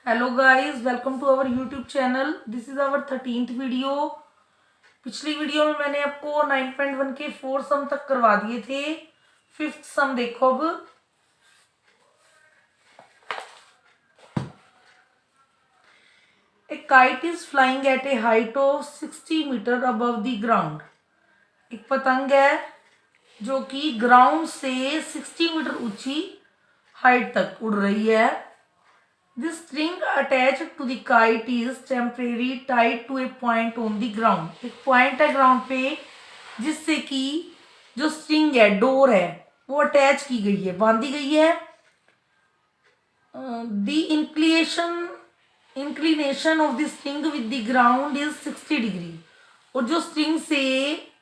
Hello guys, welcome to our YouTube channel. This is our 13th video. पिछली video में मैंने आपको 9.1 के 4 सम तक करवा दिए थे। 5th सम देखो अब। A kite is flying at a height of 60 metre above the ground. एक पतंग है जो कि ग्राउंड से 60 मीटर ऊंची हाइट तक उड़ रही है। The string attached to the kite is temporarily tied to a point on the ground. एक पॉइंट है ग्राउंड पे जिससे कि जो स्ट्रिंग है, डोर है, वो अटैच की गई है, बांधी गई है। The inclination of the string with the ground is 60 degree. और जो स्ट्रिंग से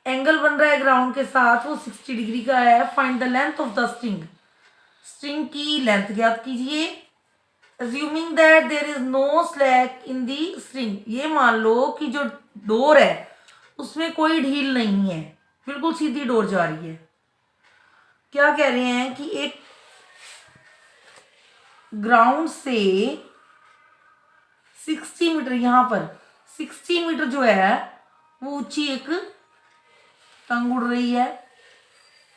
एंगल बन रहा है ग्राउंड के साथ वो 60 डिग्री का है। Find the length of the string. String की लेंथ ज्ञात कीजिए। Assuming that there is no slack in the string, ये मान लो कि जो डोर है उसमें कोई ढील नहीं है, बिल्कुल सीधी डोर जा रही है। क्या कह रहे हैं कि एक ग्राउंड से 60 मीटर, यहाँ पर 60 मीटर जो है वो ऊंची एक पतंग उड़ रही है।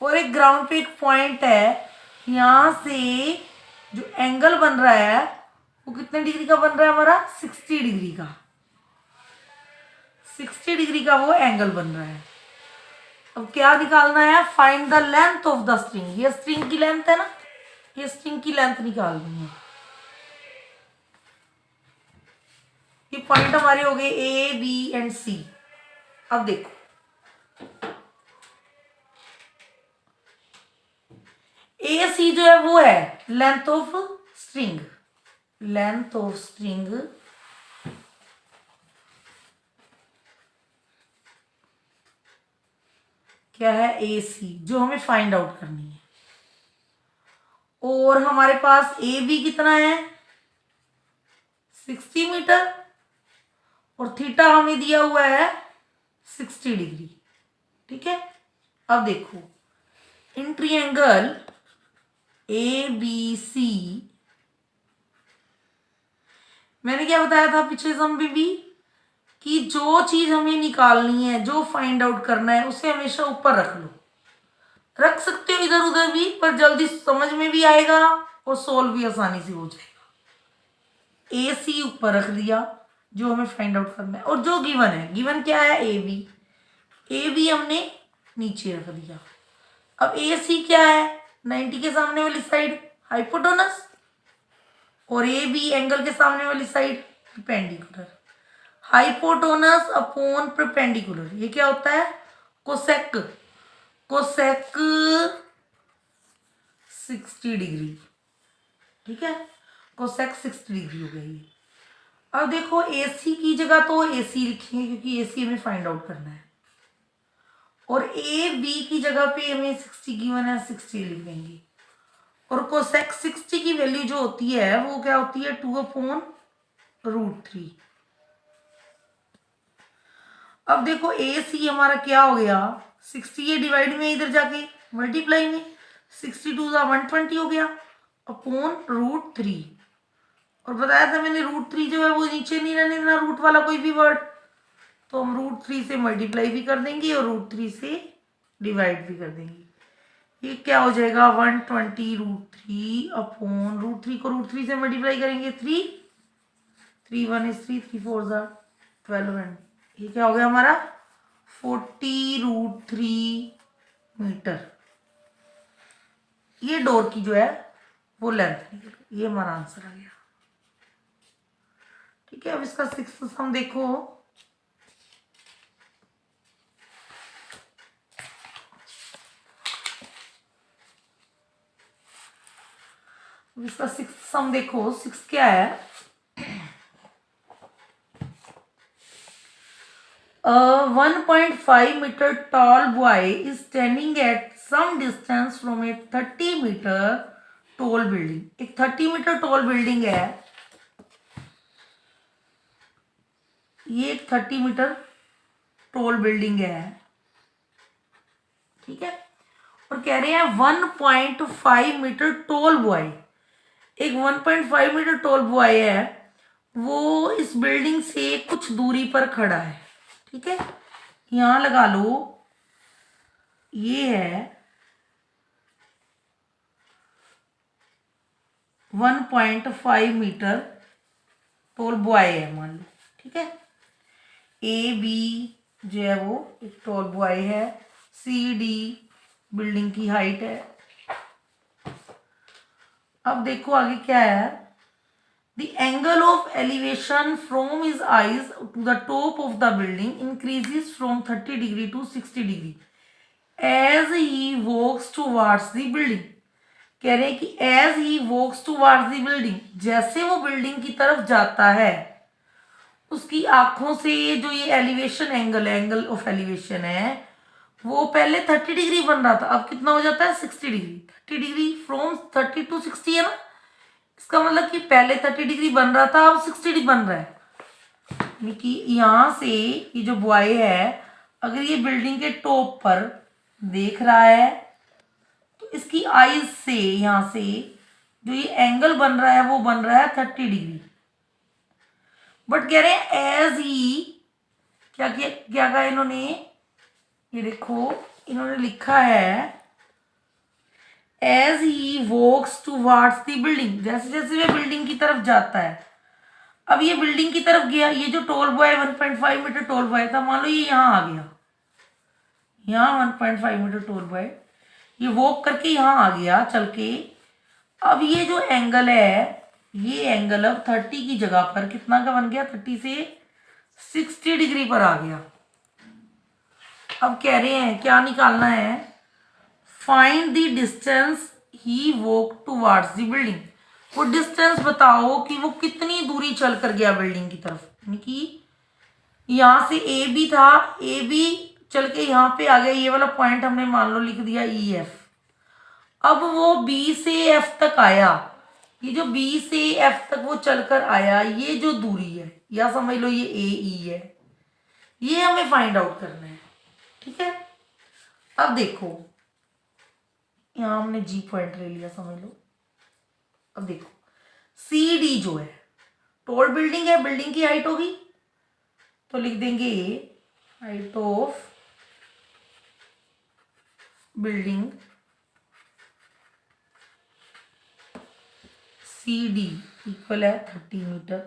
और एक ग्राउंड पे एक पॉइंट है, यहाँ से जो एंगल बन रहा है वो कितने डिग्री का बन रहा है हमारा? 60 डिग्री का। 60 डिग्री का वो एंगल बन रहा है। अब क्या निकालना है? Find the length of the string. ये स्ट्रिंग की लेंथ है ना, ये स्ट्रिंग की लेंथ निकालनी है। ये पॉइंट हमारे हो गए ए, बी एंड सी। अब देखो, ए सी जो है वो है length of string. Length of string क्या है? ए सी, जो हमें फाइंड आउट करनी है। और हमारे पास ए बी कितना है? 60 मीटर। और थीटा हमें दिया हुआ है 60 डिग्री। ठीक है। अब देखो, इन ट्रायंगल ए बी सी, मैंने क्या बताया था पिछले सम में भी कि जो चीज हमें निकालनी है, जो फाइंड आउट करना है, उसे हमेशा ऊपर रख लो। रख सकते हो इधर उधर भी, पर जल्दी समझ में भी आएगा और सोल्व भी आसानी से हो जाएगा। ए सी ऊपर रख दिया, जो हमें फाइंड आउट करना है। और जो गिवन है, गिवन क्या है? A B. ए बी हमने नीचे रख दिया। अब ए सी क्या है? 90 के सामने वाली साइड हाइपोटेनस, और ए बी एंगल के सामने वाली side perpendicular. Hypotenuse upon perpendicular, ये क्या होता है? कोसेक। Cosec 60 degree. ठीक है, कोसेक 60 डिग्री हो गई। अब देखो, AC की जगह तो AC लिखेंगे क्योंकि AC हमें फाइंड आउट करना है। और AB की जगह पे हमें 60 गिवन है, 60 लिख देंगे। और कोसेक 60 की वैल्यू जो होती है वो क्या होती है? 2/√3। अब देखो, AC हमारा क्या हो गया? 60 ये डिवाइड में, इधर जाके मल्टीप्लाई में 62 120 हो गया अपॉन √3। और बताया था मैंने, √3 जो है वो नीचे नहीं रहने देना, रूट वाला कोई भी वर्ड। तो हम √3 से मल्टीप्लाई भी कर देंगे और √3 से डिवाइड भी कर देंगे। ये क्या हो जाएगा? 120 √3 अपॉन √3 को √3 से मल्टीप्लाई करेंगे 3, 3 1 is 3, 3 4 is 12 एंड ये क्या हो गया हमारा? 40√3 मीटर। ये डोर की जो है वो लेंथ निकल गई। ये हमारा आंसर आ गया। ठीक है। अब इसका 6th सम देखो। इसका 6th सम देखो। 6 क्या है? A 1.5 meter tall boy is standing at some distance from a 30 meter tall building. एक 30 मीटर टॉल बिल्डिंग है। ये एक 30 मीटर टॉल बिल्डिंग है। ठीक है। और कह रहे हैं 1.5 मीटर टॉल बॉय। एक 1.5 मीटर टॉल बॉय है वो इस बिल्डिंग से कुछ दूरी पर खड़ा है, ठीक है। यहां लगा लो, ये है 1.5 मीटर टोल बॉय है मान लो, ठीक है। ए बी जो है वो एक टोल बॉय है, सी डी बिल्डिंग की हाइट है। अब देखो आगे क्या है, the angle of elevation from his eyes to the top of the building increases from 30 degree to 60 degree as he walks towards the building. कह रहे हैं कि as he walks towards the building, जैसे वो बिल्डिंग की तरफ जाता है उसकी आंखों से जो ये एलिवेशन एंगल है, एंगल ऑफ एलिवेशन है, वो पहले 30 डिग्री बन रहा था, अब कितना हो जाता है 60 डिग्री। 30 डिग्री फ्रॉम 30 टू 60 है ना, इसका मतलब कि पहले 30 डिग्री बन रहा था, अब 60 डिग्री बन रहा है। यानी कि यहाँ से ये जो बॉय है अगर ये बिल्डिंग के टॉप पर देख रहा है तो इसकी आईज से यहाँ से जो ये एंगल बन रहा है वो बन रहा है 30 डिग्री। बट कह रहे हैं एज ही, क्या क्या क्या कहा इन्होंने, ये देखो इन्होंने लिखा है as he walks towards the building, जैसे जैसे वे बिल्डिंग की तरफ जाता है। अब ये बिल्डिंग की तरफ गया, ये जो tall boy 1.5 metre tall boy था, मान लो ये यहाँ आ गया, यहाँ 1.5 मीटर टोल बॉय ये वॉक करके यहाँ आ गया चल के। अब ये जो एंगल है, ये एंगल अब 30 की जगह पर कितना का बन गया, 30 से 60 डिग्री पर आ गया। अब कह रहे हैं क्या निकालना है, find the distance he walk towards the building. वो डिस्टेंस बताओ कि वो कितनी दूरी चल कर गया बिल्डिंग की तरफ। यानी कि यहाँ से ए बी था, ए बी चल के यहाँ पे आ गया, ये वाला पॉइंट हमने मान लो लिख दिया ई एफ। अब वो बी से एफ तक आया, ये जो बी से एफ तक वो चलकर आया, ये जो दूरी है या समझ लो ये ए ई है, ये हमें फाइंड आउट करना है, ठीक है। अब देखो यहां हमने जी पॉइंट ले लिया समझ लो। अब देखो सी डी जो है टोल बिल्डिंग है, बिल्डिंग की हाइट होगी तो लिख देंगे height of building C D equal है 30 मीटर।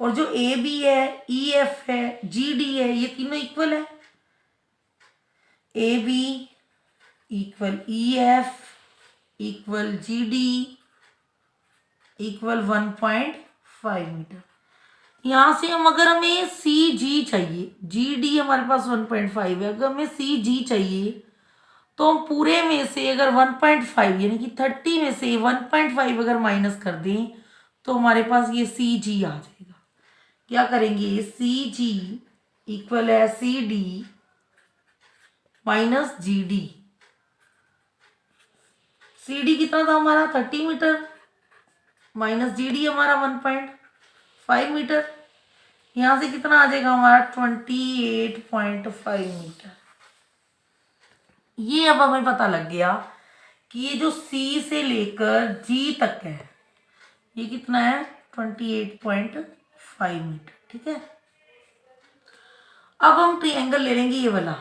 और जो ए बी है, ई एफ है, जी डी है, ये तीनों इक्वल है। A B equal E F equal G D equal 1.5 metre. यहाँ से हम अगर हमें सी जी चाहिए, जी डी हमारे पास 1.5 है, अगर हमें सी जी चाहिए तो हम पूरे में से अगर 1.5 यानी कि 30 में से 1.5 अगर माइनस कर दें तो हमारे पास ये सी जी आ जाएगा। क्या करेंगे, सी जी इक्वल है C D minus G D. C D कितना था हमारा 30 मीटर माइनस जी डी हमारा 1.5 मीटर, यहाँ से कितना आ जाएगा हमारा 28.5 मीटर। ये अब हमें पता लग गया कि ये जो C से लेकर G तक है ये कितना है 28.5 मीटर, ठीक है। अब हम ट्रायंगल ले लेंगे ये वाला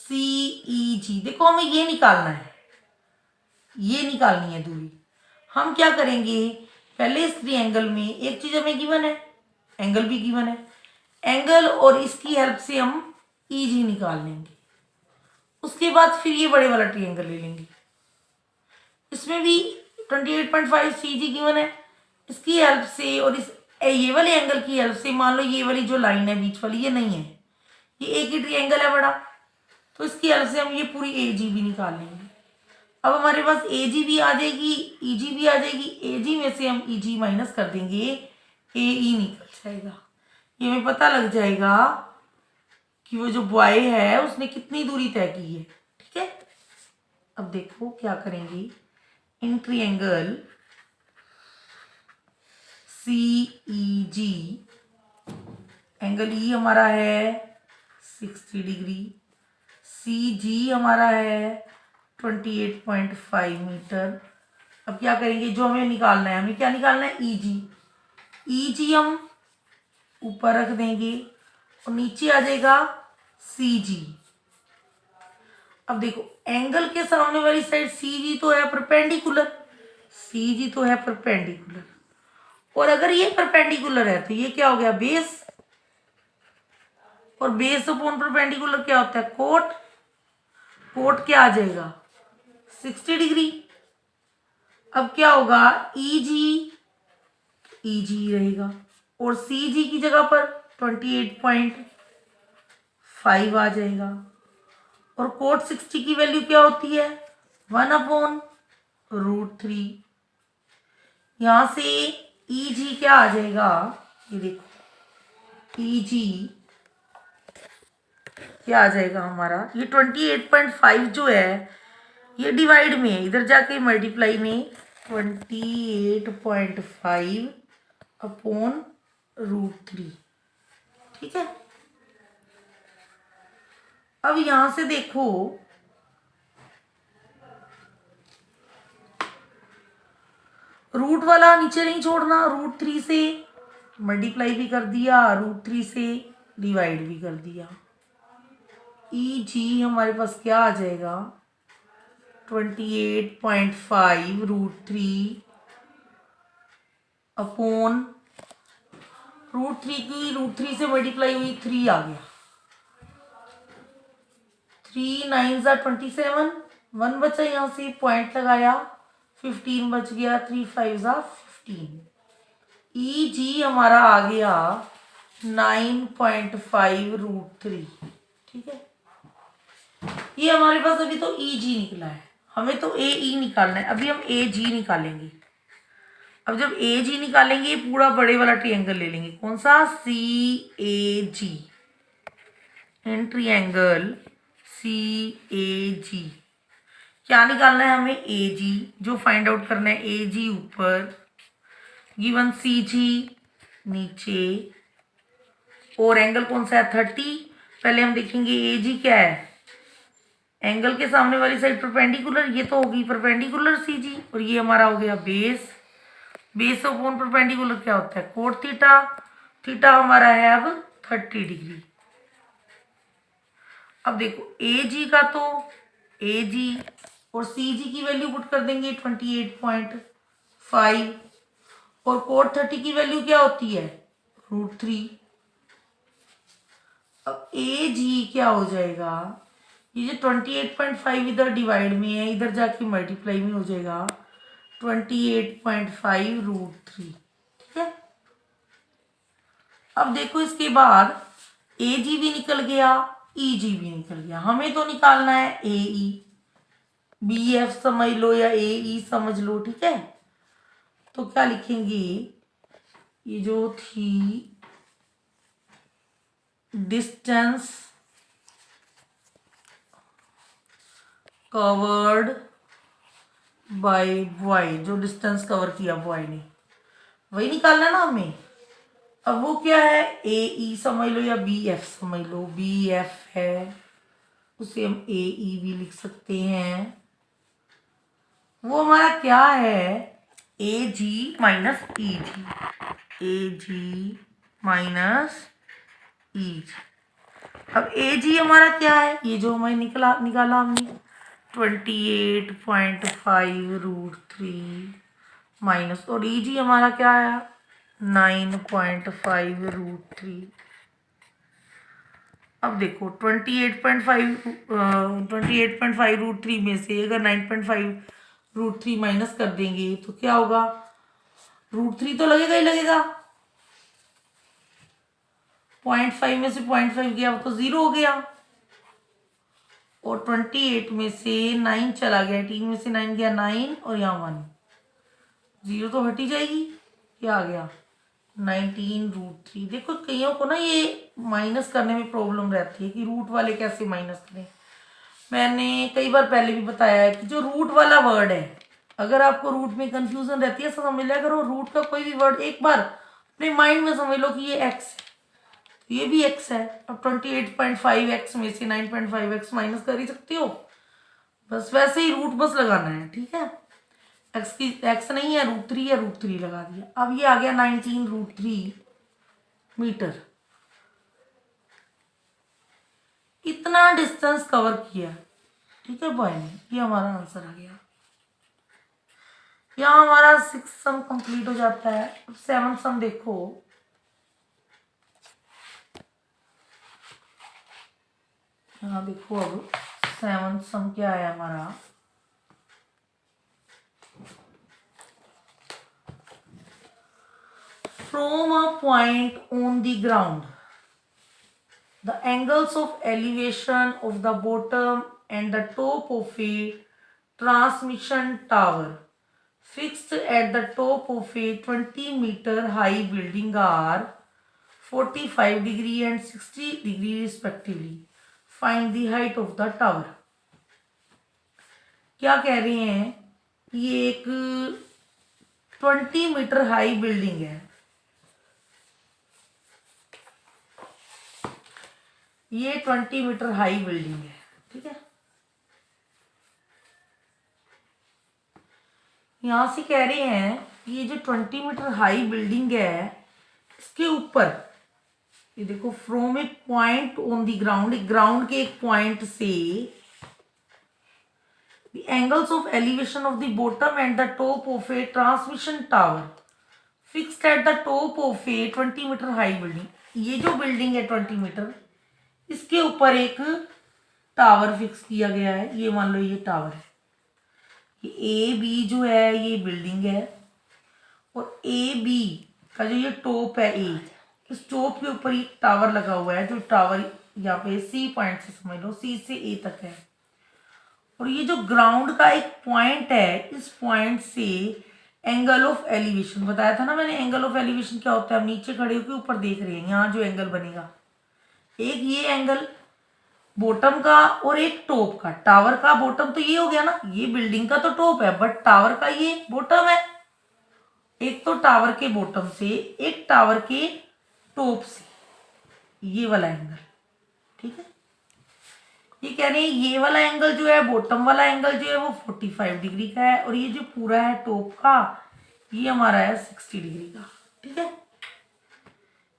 CEG। देखो हमें ये निकालना है, ये निकालनी है दूरी। हम क्या करेंगे, पहले इस ट्रायंगल में एक चीज हमें गिवन है, एंगल भी गिवन है, एंगल और इसकी हेल्प से हम EG निकाल लेंगे। उसके बाद फिर ये बड़े वाला ट्रायंगल ले लेंगे, इसमें भी 28.5 CG गिवन है, इसकी हेल्प से और इस ये वाले एंगल की हेल्प से, मान लो ये वाली जो लाइन है बीच वाली ये नहीं है, ये एक ही ट्रायंगल है बड़ा, तो इसकी हेल्प से हम ये पूरी AG भी निकाल लेंगे। अब हमारे पास AG भी आ जाएगी, EG भी आ जाएगी, AG में से हम EG माइनस कर देंगे, AE निकल जाएगा। ये हमें पता लग जाएगा कि वो जो बॉय है उसने कितनी दूरी तय की है, ठीक है। अब देखो क्या करेंगे, in triangle CEG angle E हमारा है 60 डिग्री, CG हमारा है 28.5 मीटर। अब क्या करेंगे, जो हमें निकालना है, हमें क्या निकालना है EG। ई जी हम ऊपर रख देंगे और नीचे आ जाएगा सी जी। अब देखो एंगल के सामने वाली साइड सी जी तो है परपेंडिकुलर, सी जी तो है परपेंडिकुलर, और अगर ये परपेंडिकुलर है तो ये क्या हो गया बेस, और बेस अपॉन परपेंडिकुलर क्या होता है कोट, कोट क्या आ जाएगा 60 डिग्री। अब क्या होगा ई जी रहेगा और सी जी की जगह पर 28.5 आ जाएगा, और कोट 60 की वैल्यू क्या होती है 1/√3। यहां से ई जी क्या आ जाएगा, ये देखो ई जी क्या आ जाएगा हमारा, ये 28.5 जो है ये डिवाइड में है, इधर जाके मल्टीप्लाई में 28.5 अपॉन √3। ठीक है। अब यहां से देखो रूट वाला नीचे नहीं छोड़ना, √3 से मल्टीप्लाई भी कर दिया, √3 से डिवाइड भी कर दिया। ई जी हमारे पास क्या आ जाएगा 28.5 √3 अपॉन √3 की √3 से मल्टीप्लाई हुई 3 आ गया, 3 9 27, 1 बचा यहाँ से पॉइंट लगाया 15 बच गया, 3 5 15। ई जी हमारा आ गया 9.5 √3। ठीक है, ये हमारे पास अभी तो ई जी निकला है, हमें तो ए ई निकालना है, अभी हम ए जी निकालेंगे। अब जब ए जी निकालेंगे पूरा बड़े वाला ट्रायंगल ले लेंगे, कौन सा सी ए जी, इन ट्रायंगल सी ए जी क्या निकालना है हमें ए जी, जो फाइंड आउट करना है ए जी ऊपर, गिवन सी जी नीचे, और एंगल कौन सा है 30। पहले हम देखेंगे ए जी क्या है, एंगल के सामने वाली साइड परपेंडिकुलर, ये तो होगी परपेंडिकुलर सी जी, और ये हमारा हो गया बेस, बेस अपॉन परपेंडिकुलर क्या होता है कोट थीटा, थीटा हमारा है अब 30 डिग्री। अब देखो ए जी का तो ए जी और सी जी की वैल्यू पुट कर देंगे 28.5, और कोट 30 की वैल्यू क्या होती है √3। अब ए जी क्या हो जाएगा, ये जो 28.5 इधर डिवाइड में है, इधर जाके मल्टीप्लाई में हो जाएगा 28.5 √3। ठीक है। अब देखो इसके बाद ए जी भी निकल गया, ई जी भी निकल गया, हमें तो निकालना है ए ई, बी एफ समझ लो या ए ई समझ लो। ठीक है, तो क्या लिखेंगे, ये जो थी डिस्टेंस कवर्ड बाय बॉय, जो डिस्टेंस कवर किया बॉय ने वही निकालना है ना हमें। अब वो क्या है ए ई समझ लो या बी एफ समझ लो, बी एफ है उसे हम ए ई भी लिख सकते हैं, वो हमारा क्या है ए जी माइनस ई जी, ए जी माइनस ई जी। अब ए जी हमारा क्या है, ये जो हमें निकाला हमने 28.5 √3 माइनस, और ई जी हमारा क्या आया 9.5 √3। अब देखो 28.5 √3 में से अगर 9.5 √3 माइनस कर देंगे तो क्या होगा, √3 तो लगेगा ही लगेगा, 0.5 में से 0.5 गया तो 0 हो गया, और 28 में से 9 चला गया, 18 में से 9 गया 9, और यहाँ 1, 0 तो हट ही जाएगी, क्या आ गया 19 √3। देखो कईयों को ना ये माइनस करने में प्रॉब्लम रहती है कि रूट वाले कैसे माइनस करें। मैंने कई बार पहले भी बताया है कि जो रूट वाला वर्ड है, अगर आपको रूट में कंफ्यूजन रहती है समझ लिया करो, रूट का कोई भी वर्ड एक बार अपने माइंड में समझ लो कि ये एक्स है, ये भी x है। अब 28.5x में से 9.5x माइनस कर ही सकते हो, बस वैसे ही रूट बस लगाना है। ठीक है, एक्स की एक्स नहीं है, √3 है, √3 लगा दिया। अब ये आ गया 19 √3 मीटर। इतना डिस्टेंस कवर किया, ठीक है बॉय ने, ये हमारा आंसर आ गया। यहाँ हमारा 6 सम कंप्लीट हो जाता है। अब 7 सम देखो। यहाँ देखो अब 7 सम क्या है हमारा। From a point on the ground, the angles of elevation of the bottom and the top of a transmission tower fixed at the top of a 20-meter high building are 45 degree and 60 degree respectively. Find the height of the tower. क्या कह रहे हैं, ये एक 20 metre high building है। ये 20 metre high building है, ठीक है। यहां से कह रहे हैं ये जो 20 मीटर हाई बिल्डिंग है, इसके ऊपर ये देखो, from a point on the ground, ground के एक पॉइंट से the angles of elevation of the bottom and the top of a transmission tower fixed at the top of a 20 metre high building. ये जो building है 20 metre, इसके ऊपर एक tower fix किया गया है। ये मान लो ये टावर है, ये ए बी जो है ये बिल्डिंग है, और ए बी का जो ये टॉप है ए, इस टॉप के ऊपर एक टावर लगा हुआ है। जो टावर यहाँ पे सी पॉइंट से समझ लो, सी से ए तक है। और ये जो ग्राउंड का एक पॉइंट है, इस पॉइंट से एंगल ऑफ एलिवेशन, बताया था ना मैंने, एंगल ऑफ एलिवेशन क्या होता है। हम नीचे खड़े होकर ऊपर देख रहे हैं, यहाँ जो एंगल बनेगा, एक ये एंगल बॉटम का और एक टॉप का। टावर का बॉटम तो ये हो गया ना, ये बिल्डिंग का तो टॉप है, बट टावर का ये बॉटम है। एक तो टावर के बॉटम से, एक टावर के टॉप से, ये वाला एंगल, ठीक है। ये कह रहे हैं ये वाला एंगल जो है, बॉटम वाला एंगल जो है वो 45 डिग्री का है, और ये जो पूरा है टॉप का, ये हमारा है 60 डिग्री का, ठीक है।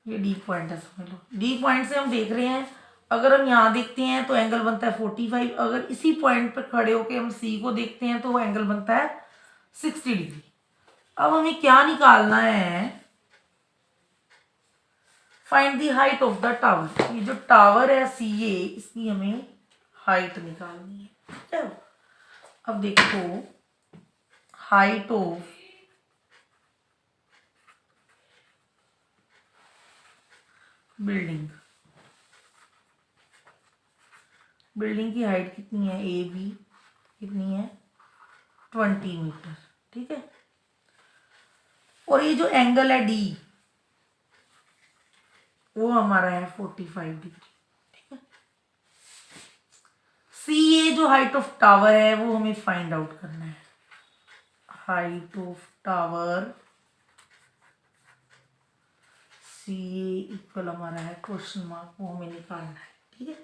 ये डी पॉइंट है, समझ लो। डी पॉइंट से हम देख रहे हैं, अगर हम यहाँ देखते हैं तो एंगल बनता है 45। अगर इसी पॉइंट पर खड़े होके हम सी को देखते हैं तो वो एंगल बनता है 60 डिग्री। अब हमें क्या निकालना है, find the height of the tower. ये जो टावर है सी ए, इसकी हमें हाइट निकालनी है, ठीक है। अब देखो, हाइट ऑफ बिल्डिंग, बिल्डिंग की हाइट कितनी है, ए बी कितनी है, 20 मीटर, ठीक है। और ये जो एंगल है डी, वो हमारा है 45 डिग्री, ठीक है। सी ए जो हाइट ऑफ टावर है वो हमें फाइंड आउट करना है। Height of tower C A equal हमारा है क्वेश्चन मार्क, वो हमें निकालना है, ठीक है।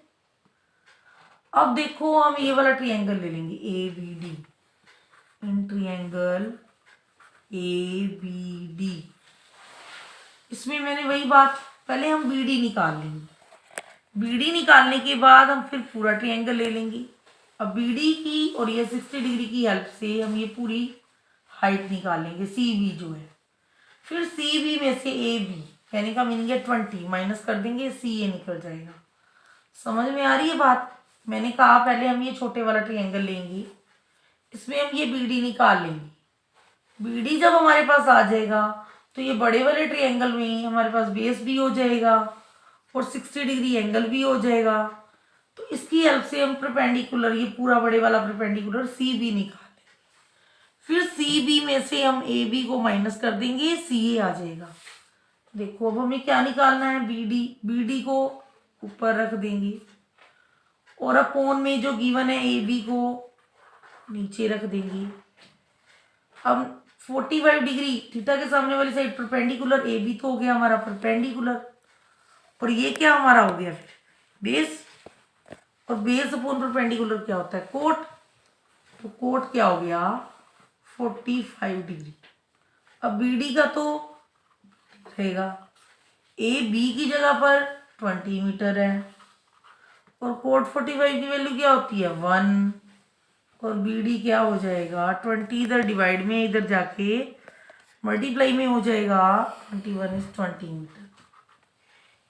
अब देखो, हम ये वाला ट्रायंगल ले लेंगे A B D. In triangle A B D, इसमें मैंने वही बात, पहले हम बी डी निकाल लेंगे। बी डी निकालने के बाद हम फिर पूरा ट्रायंगल ले लेंगे। अब बी डी की और ये 60 डिग्री की हेल्प से हम ये पूरी हाइट निकालेंगे, सी बी जो है। फिर सी बी में से ए बी, यानी का मीनिंग है 20, माइनस कर देंगे, सी ए निकल जाएगा। समझ में आ रही है बात। मैंने कहा पहले हम ये छोटे वाला ट्रायंगल लेंगे, इसमें हम ये बी डी निकाल लेंगे। बी डी जब हमारे पास आ जाएगा तो ये बड़े वाले ट्रायंगल में हमारे पास बेस भी हो जाएगा और 60 डिग्री एंगल भी हो जाएगा। तो इसकी हेल्प से हम परपेंडिकुलर, ये पूरा बड़े वाला परपेंडिकुलर सी बी निकाल लेंगे। फिर सी बी में से हम ए बी को माइनस कर देंगे, सी ए आ जाएगा। देखो अब हमें क्या निकालना है, बी डी। बी डी को ऊपर रख देंगे और अपोन में जो गिवन है ए बी को नीचे रख देंगे। अब 45 डिग्री थीटा के सामने वाली साइड परपेंडिकुलर, ए बी तो हो गया हमारा परपेंडिकुलर, और ये क्या हमारा हो गया फिर बेस। और बेस अपॉन परपेंडिकुलर क्या होता है, कोट। तो कोट क्या हो गया 45 डिग्री। अब बी डी का तो रहेगा, ए बी की जगह पर 20 मीटर है और कोट 45 की वैल्यू क्या होती है 1, और बी डी क्या हो जाएगा 20, इधर डिवाइड में इधर जाके मल्टीप्लाई में हो जाएगा 21 इज 20 मीटर।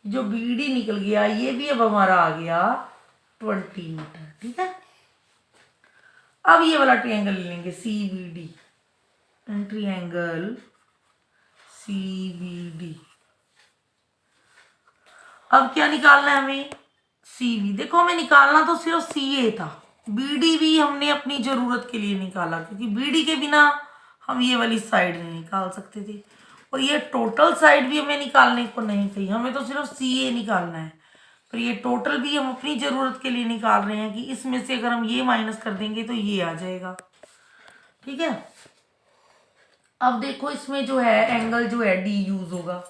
जो बी डी निकल गया ये भी अब हमारा आ गया 20 मीटर। ठीक है, अब ये वाला ट्रायंगल ले लेंगे C B D, triangle C B D. अब क्या निकालना है हमें, सी बी। देखो हमें निकालना तो सिर्फ सी ए था, बी डी भी हमने अपनी जरूरत के लिए निकाला क्योंकि बी डी के बिना हम ये वाली साइड नहीं निकाल सकते थे, और ये टोटल साइड भी हमें निकालने को नहीं थी, हमें तो सिर्फ सी ए निकालना है। पर ये टोटल भी हम अपनी ज़रूरत के लिए निकाल रहे हैं कि इसमें से अगर हम ये माइनस कर देंगे तो ये आ जाएगा। ठीक है, अब देखो इसमें जो है एंगल जो है डी यूज होगा।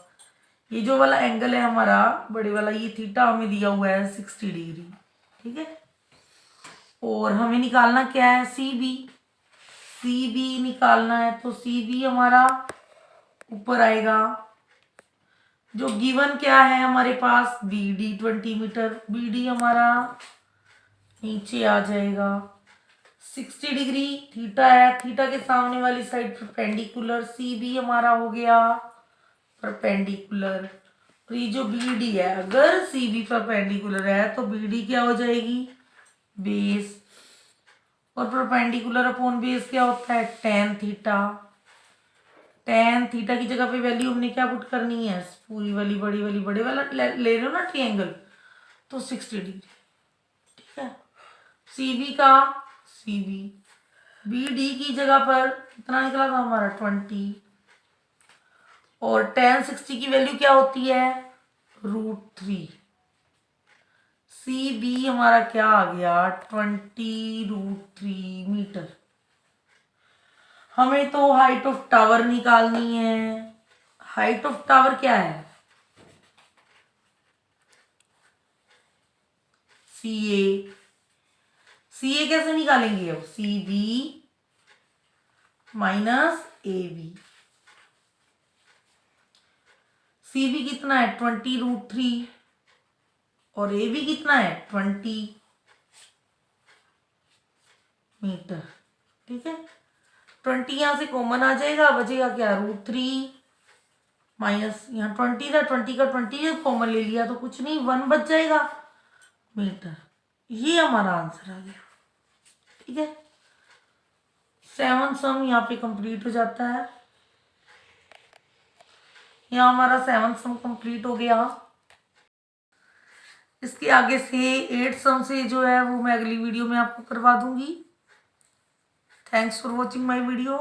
ये जो वाला एंगल है हमारा बड़े वाला, ये थीटा हमें दिया हुआ है 60 डिग्री। ठीक है, और हमें निकालना क्या है सी बी। सी बी निकालना है तो सी बी हमारा ऊपर आएगा। जो गिवन क्या है हमारे पास B D 20 metre, B D हमारा नीचे आ जाएगा 60 डिग्री। थीटा है, थीटा के सामने वाली साइड परपेंडिकुलर, सी बी हमारा हो गया परपेंडिकुलर। और ये जो बी डी है, अगर सी बी परपेंडिकुलर है तो बी डी क्या हो जाएगी बेस, और परपेंडिकुलर अपॉन बेस क्या होता है टेन थीटा। टेन थीटा की जगह पे वैल्यू हमने क्या पुट करनी है, पूरी वाली बड़ी वाली बड़े वाला ले रहे हो ना ट्रायंगल, तो 60 डिग्री। ठीक है, सी बी का सी बी, बी डी की जगह पर कितना निकला था हमारा 20, और टेन 60 की वैल्यू क्या होती है √3। सी बी हमारा क्या आ गया 20√3 मीटर। हमें तो हाइट ऑफ टावर निकालनी है। हाइट ऑफ टावर क्या है सी ए। सी ए कैसे निकालेंगे अब, C B minus A B. C B कितना है 20√3 और ए बी कितना है 20 मीटर। ठीक है, 20 यहां से कॉमन आ जाएगा, बचेगा क्या √3 माइनस यहाँ 20 था, 20 का 20 कॉमन ले लिया तो कुछ नहीं 1 बच जाएगा मीटर। ये हमारा आंसर आ गया। ठीक है, 7 सम यहाँ पे कंप्लीट हो जाता है। यहाँ हमारा 7 सम कंप्लीट हो गया। इसके आगे से 8 सम से जो है वो मैं अगली वीडियो में आपको करवा दूंगी। Thanks for watching my video.